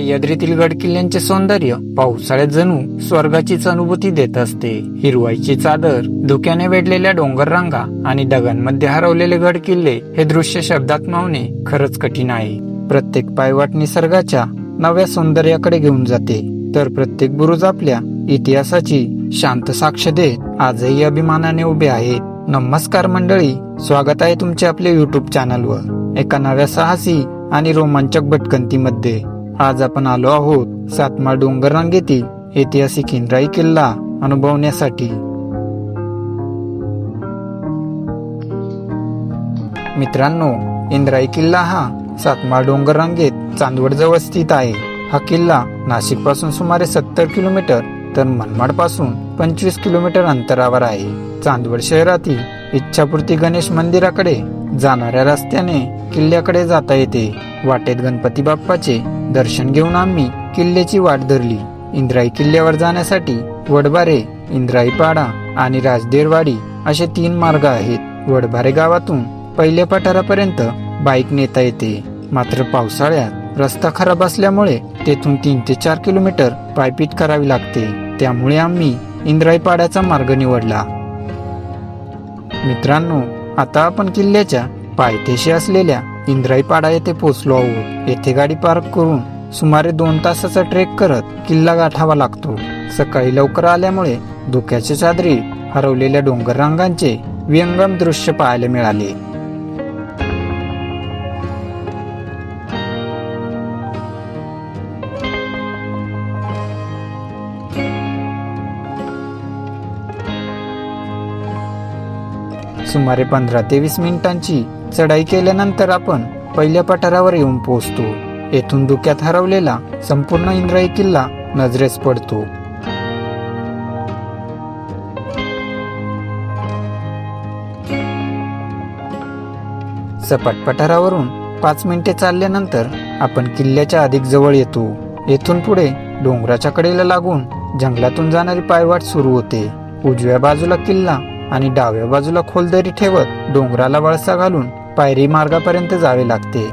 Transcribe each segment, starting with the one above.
सह्याद्रीतील गड किल्ल्यांचे सौंदर्य पावसाळ्यात जणू स्वर्गाचीच अनुभूती देत असते. हिरवाईची चादर, धुक्याने वेढलेल्या डोंगर रांगा आणि ढगांमध्ये हरवलेले गड किल्ले हे दृश्य शब्दात मावणे खरंच कठीण आहे. प्रत्येक पायवाट निसर्गाच्या नव्या सौंदर्याकडे घेऊन जाते, तर प्रत्येक बुरुज आपल्या इतिहासाची शांत साक्ष देत आजही अभिमानाने उभे आहेत. नमस्कार मंडळी, स्वागत आहे तुमचे आपल्या युट्यूब चॅनलवर एका नव्या साहसी आणि रोमांचक भटकंतीमध्ये. आज आपण आलो आहोत सातमाळ डोंगर रांगेतील ऐतिहासिक इंद्राई किल्ला अनुभवण्यासाठी. मित्रांनो, इंद्राई किल्ला हा सातमाळ डोंगर रांगेत चांदवड जवळ स्थित आहे. हा किल्ला नाशिक पासून सुमारे 70 किलोमीटर तर मनमाड पासून 25 किलोमीटर अंतरावर आहे. चांदवड शहरातील इच्छापूर्ती गणेश मंदिराकडे जाणाऱ्या रस्त्याने किल्ल्याकडे जाता येते. वाटेत गणपती बाप्पाचे दर्शन घेऊन आम्ही किल्ल्याची वाट धरली. इंद्राई किल्ल्यावर जाण्यासाठी वडबारे, इंद्राई पाडा आणि राजदेरवाडी असे 3 मार्ग आहेत. वडबारे गावातून पहिल्या पठारापर्यंत बाईक नेता येते, मात्र पावसाळ्यात रस्ता खराब असल्यामुळे तेथून 3 ते 4 किलोमीटर पायपीट करावी लागते. त्यामुळे आम्ही इंद्राई पाड्याचा मार्ग निवडला. मित्रांनो, आता आपण किल्ल्याच्या पायथ्याशी असलेल्या इंद्राई पाडा येथे पोहोचलो आहोत. येथे गाडी पार्क करून सुमारे 2 तासाचा ट्रेक करत किल्ला गाठावा लागतो. सकाळी लवकर आल्यामुळे धुक्याच्या चादरीत हरवलेल्या डोंगर रांगांचे विहंगम दृश्य पाहायला मिळाले. सुमारे 15 ते 20 मिनिटांची चढाई केल्यानंतर आपण पहिल्या पठारावर येऊन पोहोचतो. येथून धुक्यात हरवलेला संपूर्ण इंद्राई किल्ला नजरेस पडतो. सपाट पठारावरून 5 मिनिटे चालल्यानंतर आपण किल्ल्याच्या अधिक जवळ येतो. येथून पुढे डोंगराच्या कडेला लागून जंगलातून जाणारी पायवाट सुरू होते. उजव्या बाजूला किल्ला आणि डाव्या बाजूला खोलदरी ठेवत डोंगराला वळसा घालून पायरी मार्गापर्यंत जावे लागते.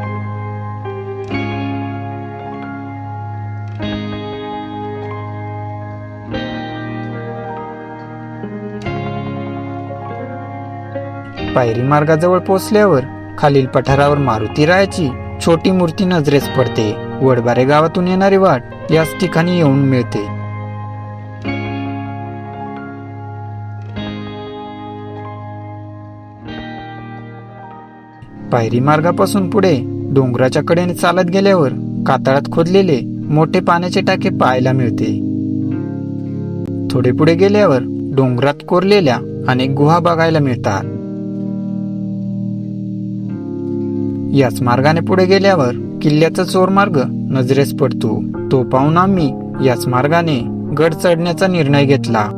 पायरी मार्गाजवळ पोहोचल्यावर खालील पठारावर मारुती रायाची छोटी मूर्ती नजरेस पडते. वडबारे गावातून येणारी वाट याच ठिकाणी येऊन मिळते. पायरी मार्गापासून पुढे डोंगराच्या कडेने चालत गेल्यावर कातळात खोदलेले मोठे पाण्याचे टाके पाहायला मिळते. थोडे पुढे गेल्यावर डोंगरात कोरलेल्या अनेक गुहा बघायला मिळतात. याच मार्गाने पुढे गेल्यावर किल्ल्याचा चोर मार्ग नजरेस पडतो. तो पाहून आम्ही याच मार्गाने गड चढण्याचा निर्णय घेतला.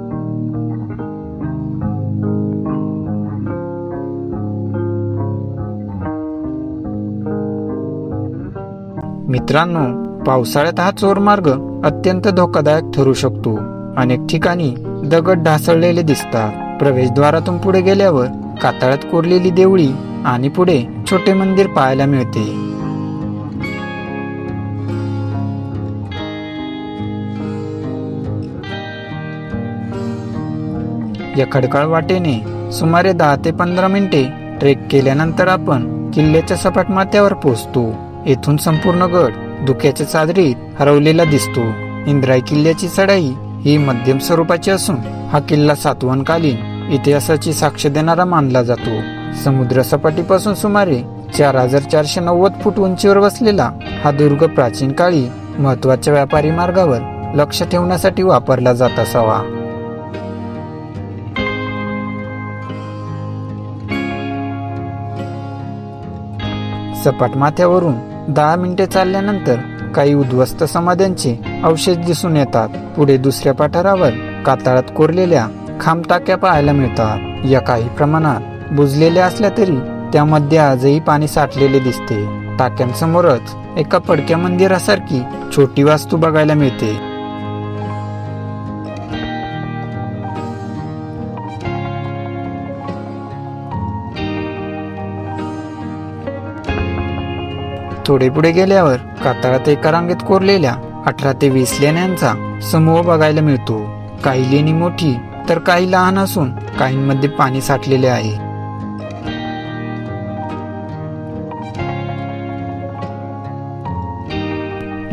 मित्रांनो, पावसाळ्यात हा चोर मार्ग अत्यंत धोकादायक ठरू शकतो. अनेक ठिकाणी दगड ढासळलेले दिसतात. प्रवेशद्वारातून पुढे गेल्यावर कातळात कोरलेली देवळी आणि पुढे छोटे मंदिर पाहायला मिळते. या खडकाळ वाटेने सुमारे 10 ते 15 मिनिटे ट्रेक केल्यानंतर आपण किल्ल्याच्या सपाट माथ्यावर पोहोचतो. येथून संपूर्ण गड धुक्याच्या चादरीत हरवलेला दिसतो. इंद्राई किल्ल्याची चढाई ही मध्यम स्वरूपाची असून हा किल्ला सातवाहनकालीन इतिहासाची साक्ष देणारा मानला जातो. समुद्र सपाटीपासून सुमारे 4490 फूट उंचीवर बसलेला हा दुर्ग प्राचीन काळी महत्वाच्या व्यापारी मार्गावर लक्ष ठेवण्यासाठी वापरला जात असावा. सपाट माथ्यावरून 10 मिनिटे चालल्यानंतर काही उद्ध्वस्त समाध्यांचे अवशेष दिसून येतात. पुढे दुसऱ्या पठारावर कातळात कोरलेल्या खांब टाक्या पाहायला मिळतात. या काही प्रमाणात बुजलेल्या असल्या तरी त्यामध्ये आजही पाणी साठलेले दिसते. टाक्यांसमोरच एका पडक्या मंदिरासारखी छोटी वास्तू बघायला मिळते. थोडे पुढे गेल्यावर कातळात एका रांगेत कोरलेल्या 18 ते 20 लेण्यांचा समूह बघायला मिळतो. काही लेणी मोठी तर काही लहान असून काहींमध्ये पाणी साठलेले आहे.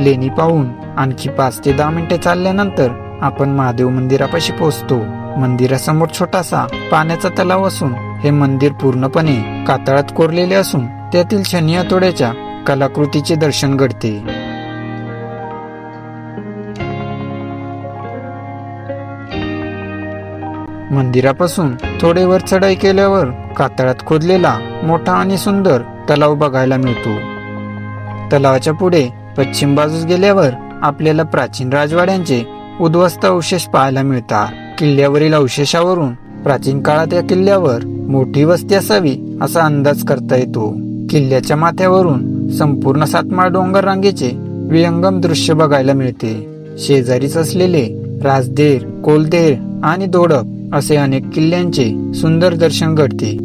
लेणी पाहून आणखी 5 ते 10 मिनिटे चालल्यानंतर आपण महादेव मंदिरापाशी पोहोचतो. मंदिरासमोर छोटासा पाण्याचा तलाव असून हे मंदिर पूर्णपणे कातळात कोरलेले असून त्यातील शनी हातोड्याच्या कलाकृतीचे दर्शन घडते. मंदिरापासून थोडे वर चढाई केल्यावर कातळात खोदलेला मोठा आणि सुंदर तलाव बघायला मिळतो. तलावाच्या पुढे पश्चिम बाजूस गेल्यावर आपल्याला प्राचीन राजवाड्यांचे उद्ध्वस्त अवशेष पाहायला मिळतात. किल्ल्यावरील अवशेषावरून प्राचीन काळात या किल्ल्यावर मोठी वस्ती असावी असा अंदाज करता येतो. किल्ल्याच्या माथ्यावरून संपूर्ण सातमाळ डोंगर रांगेचे विहंगम दृश्य बघायला मिळते. शेजारीच असलेले राजदेर, कोलदेर आणि दोडप असे अनेक किल्ल्यांचे सुंदर दर्शन घडते.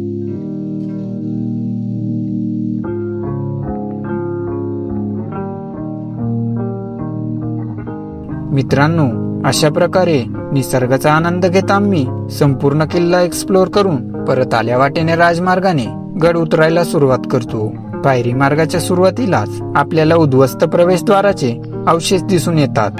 मित्रांनो, अशा प्रकारे निसर्गाचा आनंद घेत आम्ही संपूर्ण किल्ला एक्सप्लोर करून परत आल्या वाटेने राजमार्गाने गड उतरायला सुरुवात करतो. पायरी मार्गाच्या सुरुवातीलाच आपल्याला उद्ध्वस्त प्रवेशद्वाराचे अवशेष दिसून येतात.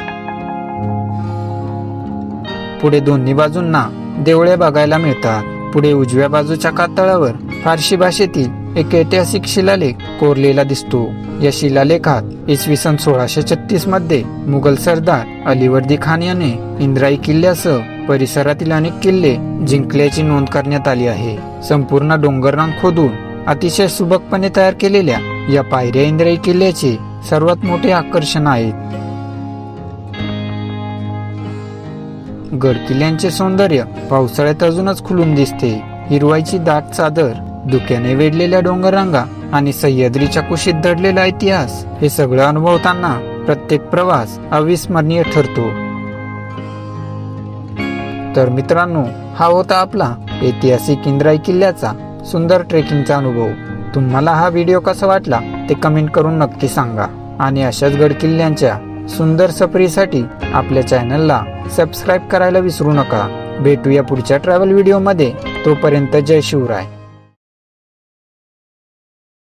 पुढे दोन्ही बाजूंना देवळे बघायला मिळतात. पुढे उजव्या बाजूच्या कातळावर फारसी भाषेतील एक ऐतिहासिक शिलालेख कोरलेला दिसतो. या शिलालेखात इसवी सन 1636 मध्ये मुघल सरदार अलीवर्दी खान याने इंद्राई किल्ल्यासह परिसरातील अनेक किल्ले जिंकल्याची नोंद करण्यात आली आहे. संपूर्ण डोंगररांग खोदून अतिशय सुबकपणे तयार केलेल्या या पायऱ्या इंद्राई किल्ल्याचे सर्वात मोठे आकर्षण आहेत. गड किल्ल्यांचे सौंदर्य पावसाळ्यात अजूनच खुलून दिसते. हिरवाईची दाट चादर, धुक्याने वेढलेल्या डोंगररांगा आणि सह्याद्रीच्या कुशीत दडलेला इतिहास हे सगळं अनुभवताना प्रत्येक प्रवास अविस्मरणीय ठरतो. तर मित्रांनो, हा होता आपला ऐतिहासिक इंद्राई किल्ल्याचा सुंदर ट्रेकिंगचा अनुभव. तुम्हाला हा व्हिडिओ कसा वाटला ते कमेंट करून नक्की सांगा आणि अशाच गड किल्ल्यांच्या सुंदर सफरीसाठी आपल्या चॅनलला सबस्क्राईब करायला विसरू नका. भेटूया पुढच्या ट्रॅव्हल व्हिडिओमध्ये. तोपर्यंत जय शिवराय.